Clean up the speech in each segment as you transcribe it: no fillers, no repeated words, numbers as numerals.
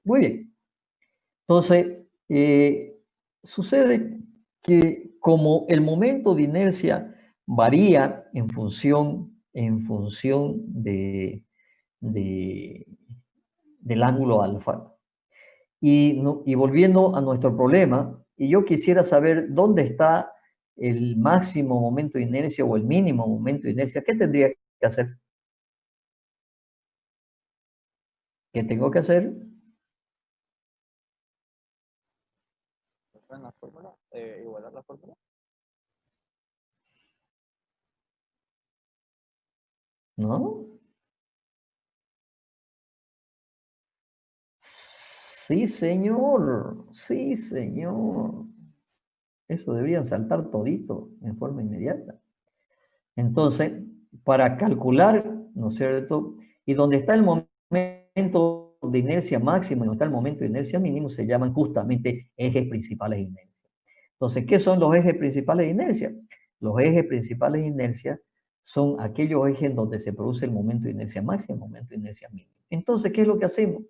Muy bien. Entonces, sucede que como el momento de inercia varía en función de- del ángulo alfa, y volviendo a nuestro problema, y yo quisiera saber dónde está el máximo momento de inercia o el mínimo momento de inercia, ¿qué tendría que hacer? ¿Qué tengo que hacer? En la fórmula, igualar la fórmula. ¿No? Sí, señor. Sí, señor. Eso deberían saltar todito en forma inmediata. Entonces, para calcular, ¿no es cierto? Y donde está el momento de inercia máximo y donde está el momento de inercia mínimo, se llaman justamente ejes principales de inercia. Entonces, ¿qué son los ejes principales de inercia? Los ejes principales de inercia son aquellos ejes donde se produce el momento de inercia máximo y el momento de inercia mínimo. Entonces, ¿qué es lo que hacemos?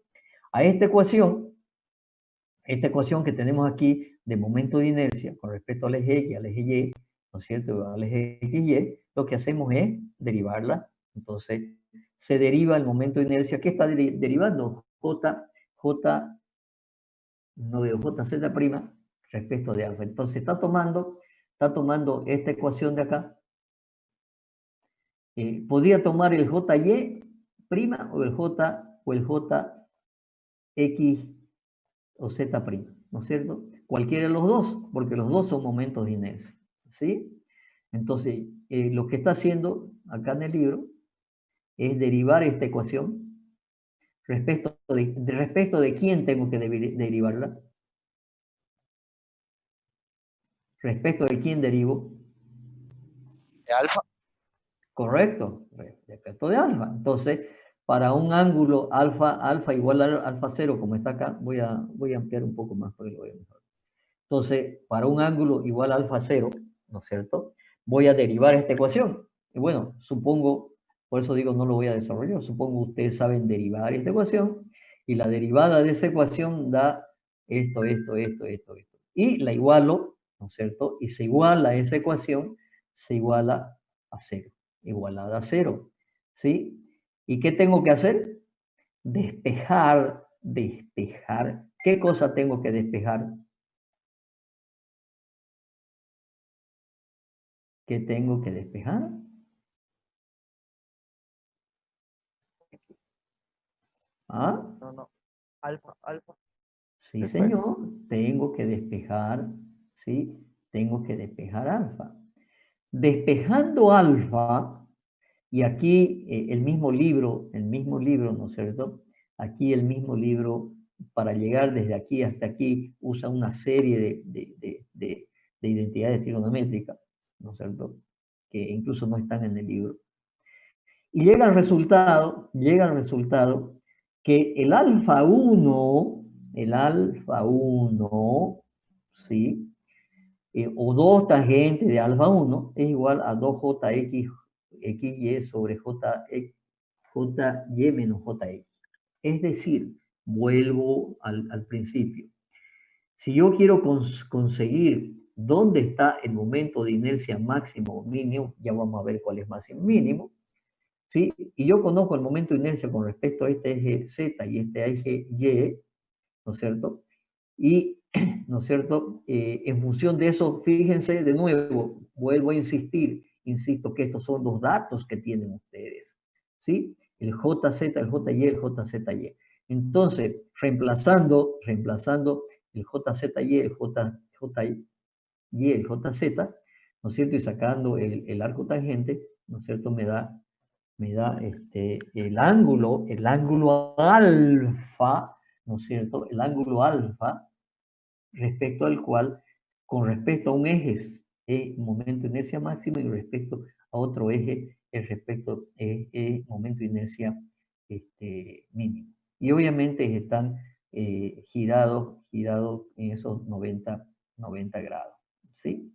A esta ecuación que tenemos aquí de momento de inercia con respecto al eje X y al eje Y, ¿no es cierto? Al eje X y Y, lo que hacemos es derivarla. Entonces, se deriva el momento de inercia. ¿Qué está derivando? No veo, JZ' respecto de alfa. Entonces, está tomando esta ecuación de acá. Podría tomar el JY' o el JX o Z', ¿no es cierto? Cualquiera de los dos, porque los dos son momentos de inercia, ¿sí? Entonces, lo que está haciendo acá en el libro es derivar esta ecuación respecto de quién tengo que derivarla, respecto de quién derivo, De alfa. correcto, respecto de alfa. Entonces, para un ángulo alfa igual a alfa 0, como está acá, voy a ampliar un poco más para que lo vean mejor. Entonces, para un ángulo igual a alfa 0, ¿no es cierto? Voy a derivar esta ecuación. Y bueno, supongo, por eso digo no lo voy a desarrollar, supongo ustedes saben derivar esta ecuación, y la derivada de esa ecuación da esto. Y la igualo, ¿no es cierto? Y se iguala esa ecuación, se iguala a 0, igualada a 0, ¿sí? ¿Y qué tengo que hacer? Despejar. ¿Qué cosa tengo que despejar? ¿Qué tengo que despejar? ¿Ah? No. Alfa. Sí, Después. señor, tengo que despejar, ¿sí? Tengo que despejar alfa. Despejando alfa, y aquí el mismo libro, ¿no es cierto? Aquí el mismo libro, para llegar desde aquí hasta aquí, usa una serie de identidades trigonométricas, ¿no es cierto? Que incluso no están en el libro. Y llega al resultado que el alfa 1, ¿sí? O 2 tangente de alfa 1 es igual a 2jxy sobre jy menos jx. Es decir, vuelvo al principio. Si yo quiero conseguir dónde está el momento de inercia máximo o mínimo, ya vamos a ver cuál es máximo mínimo, ¿sí? Y yo conozco el momento de inercia con respecto a este eje Z y este eje Y, ¿no es cierto? Y, ¿no es cierto? En función de eso, fíjense de nuevo, vuelvo a insisto que estos son los datos que tienen ustedes, ¿sí? El JZ, el JY, el JZY. Entonces, reemplazando el JZY, el JZ, ¿no es cierto? Y sacando el arco tangente, ¿no es cierto? Me da el ángulo alfa, ¿no es cierto? El ángulo alfa respecto al cual, con respecto a un eje, es momento de inercia máxima, y respecto a otro eje, es momento de inercia mínimo. Y obviamente están girados en esos 90 grados, ¿sí?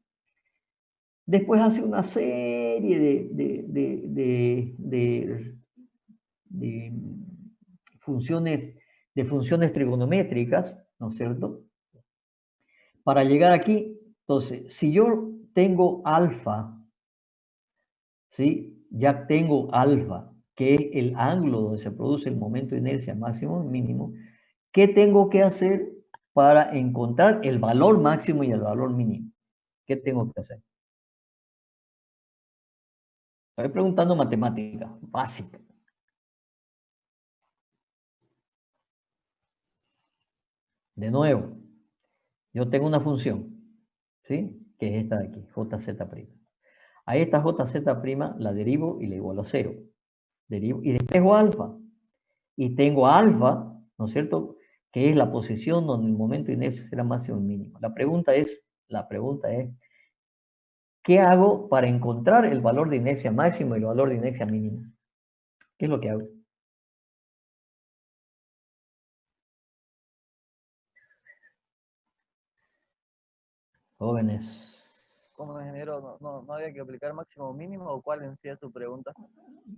Después hace una serie de funciones de funciones trigonométricas, ¿no es cierto? Para llegar aquí, entonces, si yo tengo alfa, ¿sí? Ya tengo alfa, que es el ángulo donde se produce el momento de inercia máximo y mínimo, ¿qué tengo que hacer para encontrar el valor máximo y el valor mínimo? ¿Qué tengo que hacer? Estoy preguntando matemática básica. De nuevo, yo tengo una función, ¿sí? Que es esta de aquí, jz'. A esta jz' la derivo y la igualo a 0. Derivo y despejo alfa. Y tengo alfa, ¿no es cierto? Que es la posición donde el momento de inercia será máximo y mínimo. La pregunta es, ¿qué hago para encontrar el valor de inercia máximo y el valor de inercia mínima? ¿Qué es lo que hago? Jóvenes. Como ingeniero, no había que aplicar máximo o mínimo, o cuál en sí es su pregunta.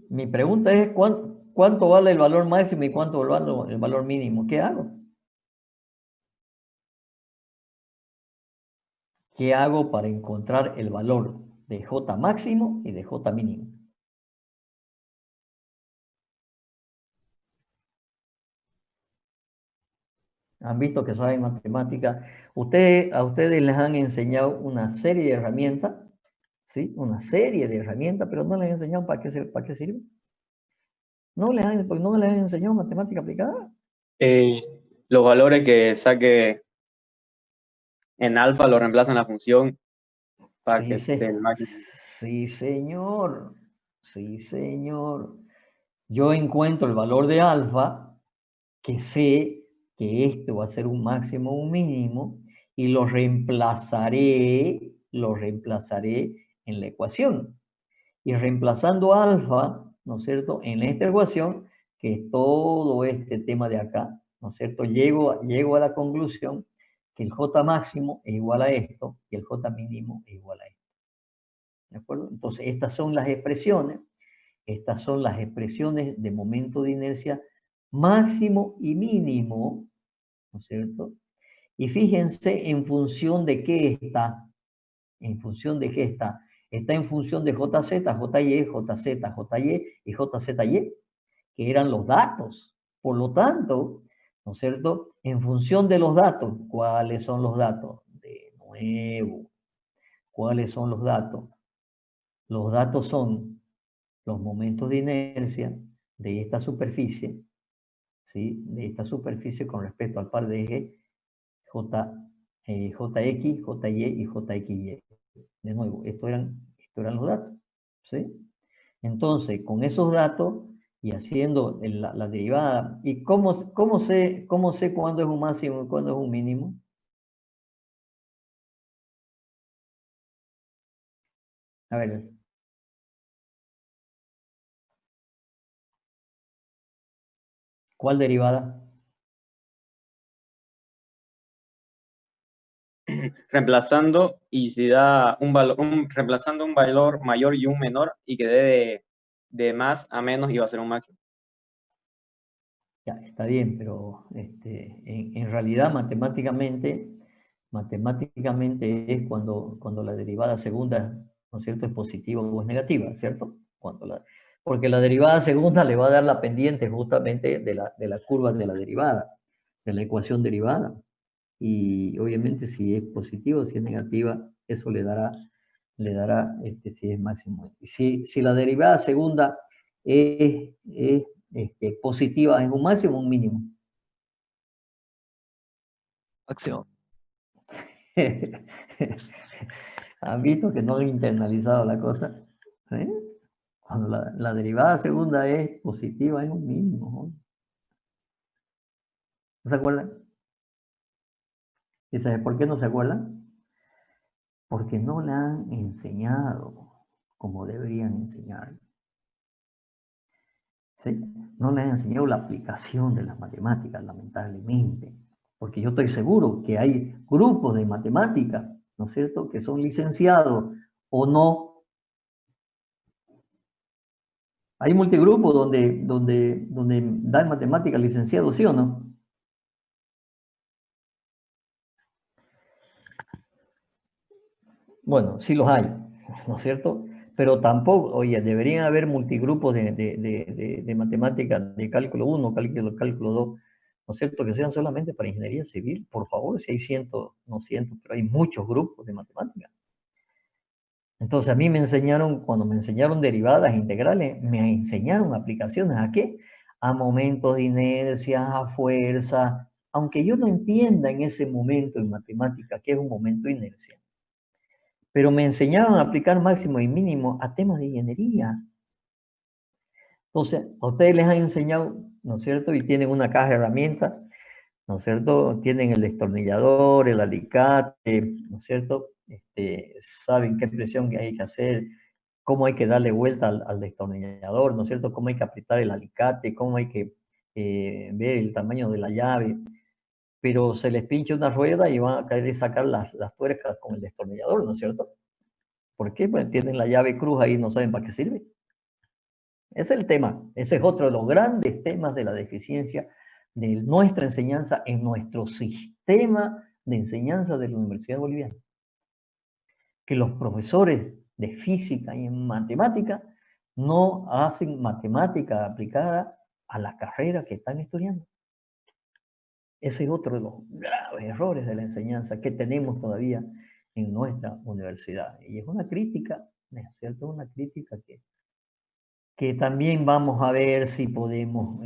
Mi pregunta es, ¿cuánto vale el valor máximo y cuánto vale el valor mínimo? ¿Qué hago? ¿Qué hago para encontrar el valor de J máximo y de J mínimo? Han visto que saben matemática. A ustedes les han enseñado una serie de herramientas, ¿sí? Una serie de herramientas, pero no les han enseñado para qué sirve. Porque no les han enseñado matemática aplicada. Los valores que saque en alfa lo reemplazan en la función para que esté el máximo. Sí, señor. Sí, señor. Yo encuentro el valor de alfa, que sé que esto va a ser un máximo o un mínimo, y lo reemplazaré en la ecuación. Y reemplazando alfa, ¿no es cierto?, en esta ecuación, que es todo este tema de acá, ¿no es cierto?, llego a la conclusión que el J máximo es igual a esto y el J mínimo es igual a esto. ¿De acuerdo? Entonces, estas son las expresiones de momento de inercia máximo y mínimo, ¿no es cierto? Y fíjense en función de qué está, en función de qué está. Está en función de JZ, JY, JZ, JY y JZY, que eran los datos. Por lo tanto, ¿no es cierto? En función de los datos, ¿cuáles son los datos? De nuevo, ¿cuáles son los datos? Los datos son los momentos de inercia de esta superficie, ¿sí? De esta superficie con respecto al par de ejes JX, JY y JXY. De nuevo, estos eran los datos, ¿sí? Entonces, con esos datos y haciendo la derivada, ¿y cómo sé cuándo es un máximo y cuándo es un mínimo? A ver, ¿cuál derivada? Reemplazando, y si da un valor, reemplazando un valor mayor y un menor, y que dé de más a menos, y va a ser un máximo. Ya, está bien, pero en realidad matemáticamente es cuando la derivada segunda, ¿no es cierto?, es positiva o es negativa, ¿cierto? Porque la derivada segunda le va a dar la pendiente justamente de la curva de la derivada, de la ecuación derivada. Y obviamente si es positiva o si es negativa, eso le dará si es máximo. Y si la derivada segunda es positiva, ¿es un máximo o un mínimo? Máximo. ¿Han visto que no han internalizado la cosa? ¿Eh? Cuando la derivada segunda es positiva, es un mínimo, ¿no? ¿No se acuerdan? ¿Y sabes por qué no se acuerdan? Porque no la han enseñado como deberían enseñar. ¿Sí? No le han enseñado la aplicación de las matemáticas, lamentablemente. Porque yo estoy seguro que hay grupos de matemáticas, ¿no es cierto?, que son licenciados o no. Hay multigrupos donde dan matemáticas licenciados, ¿sí o no? Bueno, sí los hay, ¿no es cierto? Pero tampoco, oye, deberían haber multigrupos de matemáticas de cálculo 1, cálculo 2, ¿no es cierto? Que sean solamente para ingeniería civil, por favor, si hay cientos, no cientos, pero hay muchos grupos de matemáticas. Entonces a mí me enseñaron, cuando me enseñaron derivadas integrales, me enseñaron aplicaciones ¿a qué? A momentos de inercia, a fuerza, aunque yo no entienda en ese momento en matemática qué es un momento de inercia, pero me enseñaban a aplicar máximo y mínimo a temas de ingeniería. Entonces, a ustedes les han enseñado, ¿no es cierto? Y tienen una caja de herramientas, ¿no es cierto? Tienen el destornillador, el alicate, ¿no es cierto? Saben qué presión hay que hacer, cómo hay que darle vuelta al destornillador, ¿no es cierto? Cómo hay que apretar el alicate, cómo hay que ver el tamaño de la llave. Pero se les pincha una rueda y van a querer sacar las tuercas con el destornillador, ¿no es cierto? ¿Por qué? Pues tienen la llave cruz ahí y no saben para qué sirve. Ese es el tema. Ese es otro de los grandes temas de la deficiencia de nuestra enseñanza en nuestro sistema de enseñanza de la Universidad Boliviana. Que los profesores de física y matemática no hacen matemática aplicada a la carrera que están estudiando. Ese es otro de los graves errores de la enseñanza que tenemos todavía en nuestra universidad. Y es una crítica, ¿no es cierto? Una crítica que también vamos a ver si podemos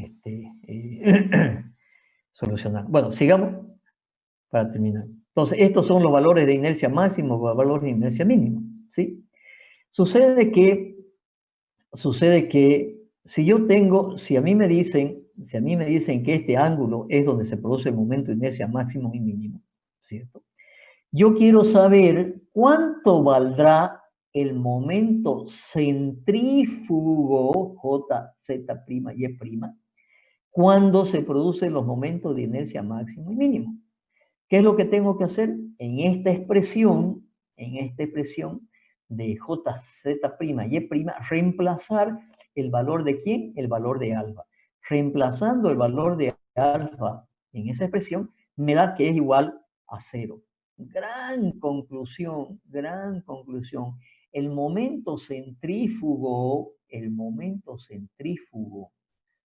solucionar. Bueno, sigamos para terminar. Entonces, estos son los valores de inercia máximo o valores de inercia mínimo, ¿sí? Sucede que si a mí me dicen que este ángulo es donde se produce el momento de inercia máximo y mínimo, ¿cierto? Yo quiero saber cuánto valdrá el momento centrífugo J, Z', Y', cuando se producen los momentos de inercia máximo y mínimo. ¿Qué es lo que tengo que hacer? En esta expresión de J, Z', Y', reemplazar el valor de ¿quién? El valor de alfa. Reemplazando el valor de alfa en esa expresión, me da que es igual a 0. Gran conclusión, gran conclusión. El momento centrífugo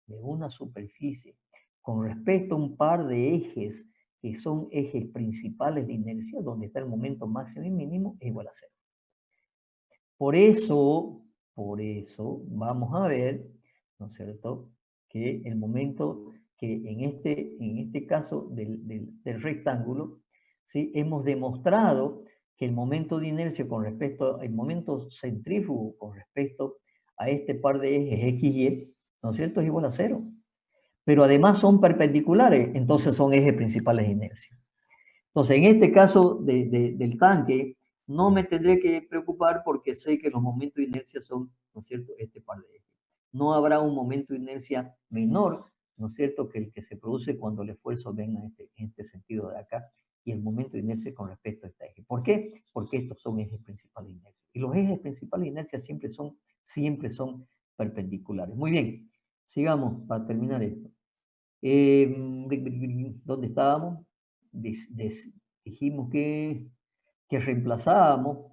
de una superficie con respecto a un par de ejes que son ejes principales de inercia, donde está el momento máximo y mínimo, es igual a 0. Por eso vamos a ver, ¿no es cierto?, que el momento que en este caso del rectángulo, ¿sí?, hemos demostrado que el momento de inercia con respecto al momento centrífugo con respecto a este par de ejes XY, ¿no es cierto?, es igual a 0. Pero además son perpendiculares, entonces son ejes principales de inercia. Entonces, en este caso del tanque, no me tendré que preocupar porque sé que los momentos de inercia son, ¿no es cierto?, este par de ejes. No habrá un momento de inercia menor, ¿no es cierto?, que el que se produce cuando el esfuerzo venga en este sentido de acá, y el momento de inercia con respecto a este eje. ¿Por qué? Porque estos son ejes principales de inercia. Y los ejes principales de inercia siempre son perpendiculares. Muy bien, sigamos para terminar esto. ¿Dónde estábamos? Dijimos que reemplazábamos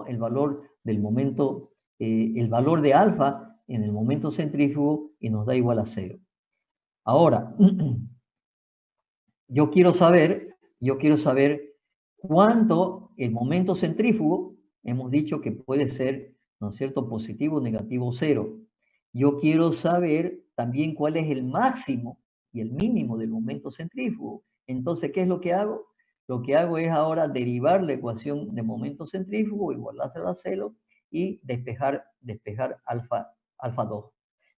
el valor del momento, el valor de alfa en el momento centrífugo y nos da igual a 0. Ahora, yo quiero saber cuánto el momento centrífugo, hemos dicho que puede ser, ¿no es cierto?, positivo, negativo, 0. Yo quiero saber también cuál es el máximo y el mínimo del momento centrífugo. Entonces, ¿qué es lo que hago? Lo que hago es ahora derivar la ecuación de momento centrífugo, igualársela a 0 y despejar alfa 2.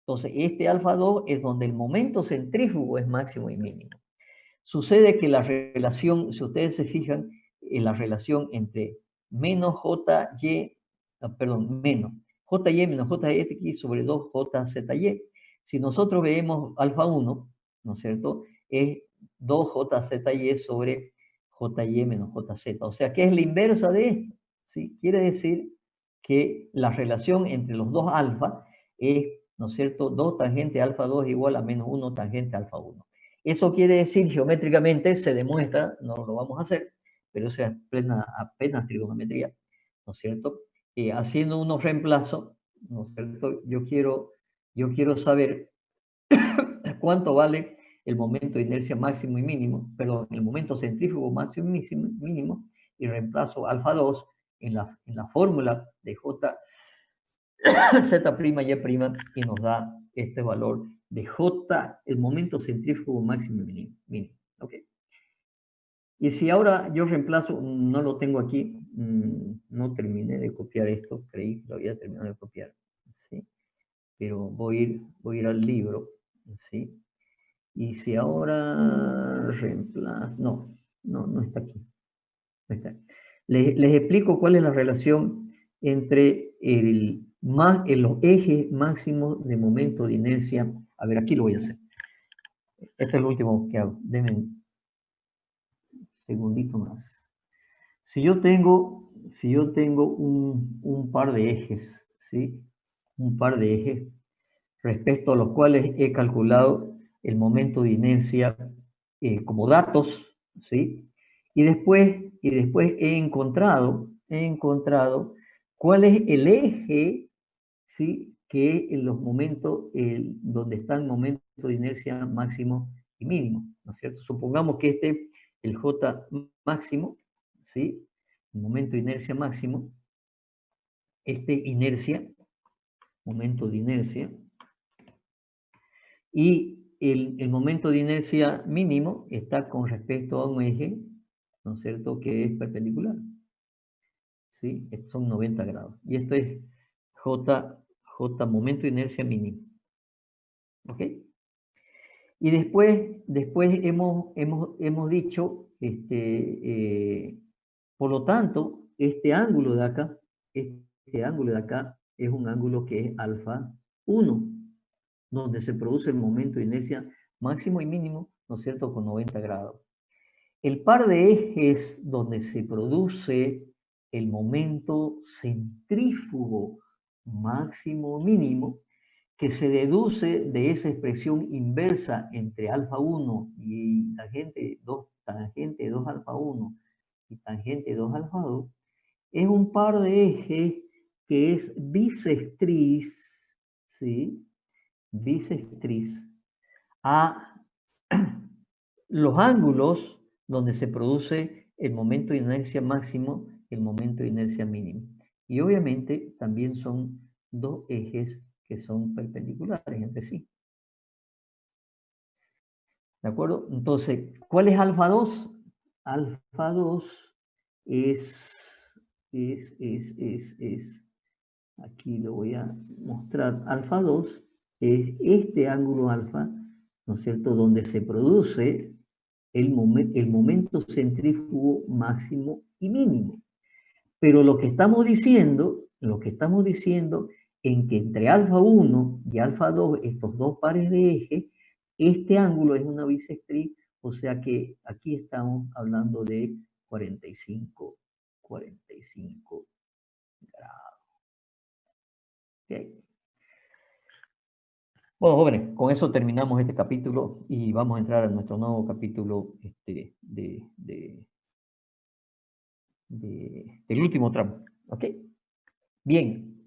Entonces, este alfa 2 es donde el momento centrífugo es máximo y mínimo. Sucede que la relación, si ustedes se fijan, en la relación entre menos JY menos JX sobre 2JZY. Si nosotros vemos alfa 1, ¿no es cierto?, es 2JZY sobre JY menos JZ. O sea, ¿qué es la inversa de esto? ¿Sí? Quiere decir que la relación entre los dos alfa es, ¿no es cierto?, 2 tangente alfa 2 igual a menos 1 tangente alfa 1. Eso quiere decir, geométricamente se demuestra, no lo vamos a hacer, pero eso es apenas trigonometría, ¿no es cierto? Haciendo unos reemplazos, ¿no es cierto? Yo quiero saber cuánto vale el momento de inercia máximo y mínimo, perdón, el momento centrífugo máximo y mínimo, y reemplazo alfa 2 en la fórmula de J, Z' Y', y nos da este valor de J, el momento centrífugo máximo y mínimo. ¿Ok? Y si ahora yo reemplazo, no lo tengo aquí, no terminé de copiar esto, creí que lo había terminado de copiar, ¿sí? Pero voy a ir al libro, ¿sí? Y si ahora reemplazo, no está aquí. No está. Les explico cuál es la relación entre los ejes máximos de momento de inercia. A ver, aquí lo voy a hacer. Este es lo último que hago. Denme un segundito más. Si yo tengo un par de ejes, ¿sí? Un par de ejes respecto a los cuales he calculado el momento de inercia como datos, ¿sí? Y después he encontrado cuál es el eje, ¿sí? Que es en los momentos donde está el momento de inercia máximo y mínimo, ¿no es cierto? Supongamos que este, el J máximo, ¿sí? El momento de inercia máximo, momento de inercia, y el momento de inercia mínimo está con respecto a un eje, ¿no es cierto?, que es perpendicular. ¿Sí? Son 90 grados. Y esto es J momento de inercia mínimo. ¿Ok? Y después hemos dicho, por lo tanto, este ángulo de acá es un ángulo que es alfa 1, donde se produce el momento de inercia máximo y mínimo, ¿no es cierto?, con 90 grados. El par de ejes donde se produce el momento centrífugo máximo mínimo, que se deduce de esa expresión inversa entre alfa 1 y tangente 2 alfa 1 y tangente 2 alfa 2, es un par de ejes que es bisectriz, ¿sí? Bisectriz a los ángulos donde se produce el momento de inercia máximo, el momento de inercia mínimo. Y obviamente también son dos ejes que son perpendiculares entre sí. ¿De acuerdo? Entonces, ¿cuál es alfa 2? Alfa 2 aquí lo voy a mostrar. Alfa 2 es este ángulo alfa, ¿no es cierto?, donde se produce el momento centrífugo máximo y mínimo. Pero lo que estamos diciendo en que entre alfa 1 y alfa 2, estos dos pares de ejes, este ángulo es una bisectriz, o sea que aquí estamos hablando de 45 grados. ¿Okay? Bueno, jóvenes, con eso terminamos este capítulo y vamos a entrar a nuestro nuevo capítulo del último tramo. ¿Ok? Bien,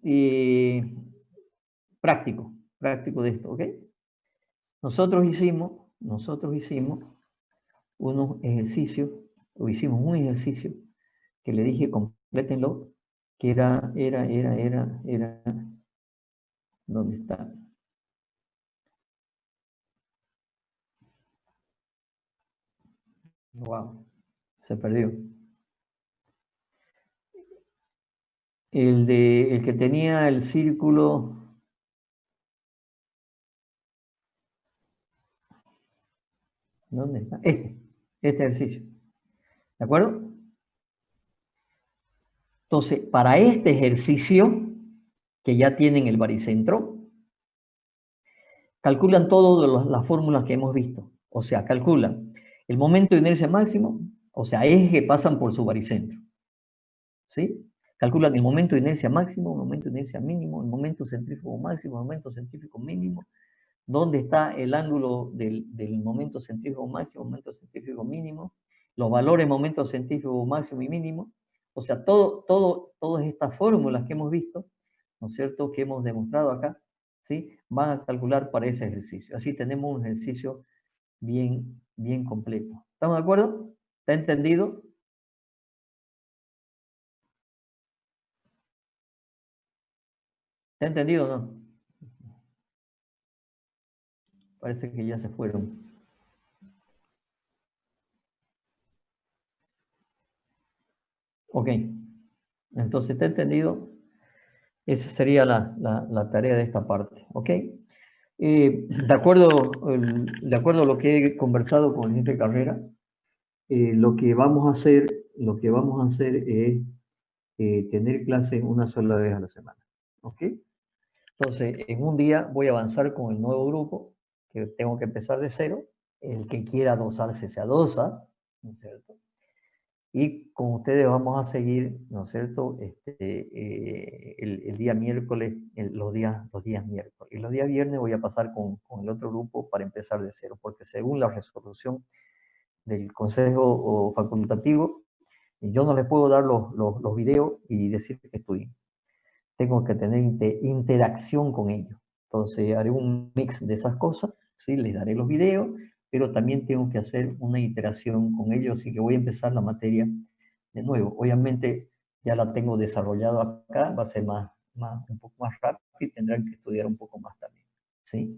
práctico de esto, ¿ok? Nosotros hicimos unos ejercicios, o hicimos un ejercicio que le dije complétenlo, que era, ¿dónde está? Wow, se perdió. El que tenía el círculo. ¿Dónde está? Este ejercicio. ¿De acuerdo? Entonces, para este ejercicio, que ya tienen el baricentro, calculan todas las fórmulas que hemos visto. O sea, calculan el momento de inercia máximo, o sea, ejes que pasan por su baricentro. ¿Sí? Calculan el momento de inercia máximo, el momento de inercia mínimo, el momento centrífugo máximo, el momento centrífugo mínimo, dónde está el ángulo del momento centrífugo máximo, momento centrífugo mínimo, los valores momento centrífugo máximo y mínimo, O sea, todas estas fórmulas que hemos visto, ¿no es cierto?, que hemos demostrado acá, ¿sí?, van a calcular para ese ejercicio. Así tenemos un ejercicio bien completo. ¿Estamos de acuerdo? ¿Está entendido? ¿Está entendido o no? Parece que ya se fueron. Ok. Entonces, ¿está entendido? Esa sería la tarea de esta parte. ¿Ok? De acuerdo a lo que he conversado con Enrique Carrera, lo que vamos a hacer es tener clases una sola vez a la semana. ¿Ok? Entonces, en un día voy a avanzar con el nuevo grupo, que tengo que empezar de cero. El que quiera adosarse se adosa, ¿no es cierto? Y con ustedes vamos a seguir, ¿no es cierto?, el día miércoles, los días miércoles. Y los días viernes voy a pasar con el otro grupo para empezar de cero, porque según la resolución del Consejo Facultativo, yo no les puedo dar los videos y decir que estudien. Tengo que tener interacción con ellos. Entonces haré un mix de esas cosas, ¿sí? Les daré los videos, pero también tengo que hacer una interacción con ellos, así que voy a empezar la materia de nuevo. Obviamente ya la tengo desarrollada acá, va a ser un poco más rápido y tendrán que estudiar un poco más también, ¿sí?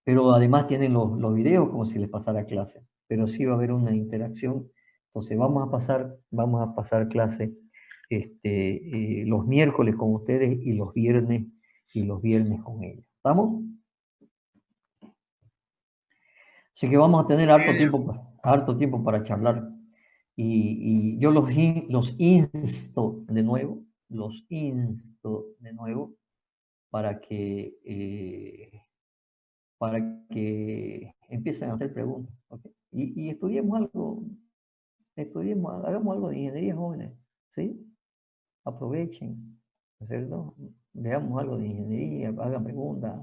Pero además tienen los videos como si les pasara clase, pero sí va a haber una interacción. Entonces vamos a pasar clase los miércoles con ustedes y los viernes con ellos. ¿Estamos? Así que vamos a tener harto tiempo para charlar. Y yo los insto de nuevo, para que empiecen a hacer preguntas. ¿Okay? Y hagamos algo de ingeniería, jóvenes. ¿Sí? Aprovechen, ¿no es cierto? Veamos algo de ingeniería, hagan preguntas,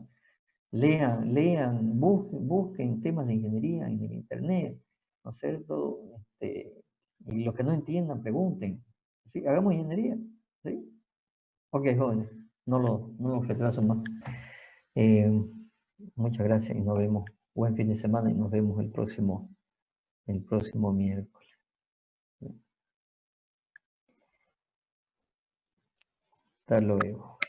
lean, busquen temas de ingeniería en el internet, ¿no es cierto? Y los que no entiendan, pregunten. ¿Sí? Hagamos ingeniería, ¿sí? Ok, jóvenes, no los retraso más. Muchas gracias y nos vemos. Buen fin de semana y nos vemos el próximo miércoles. Hasta luego.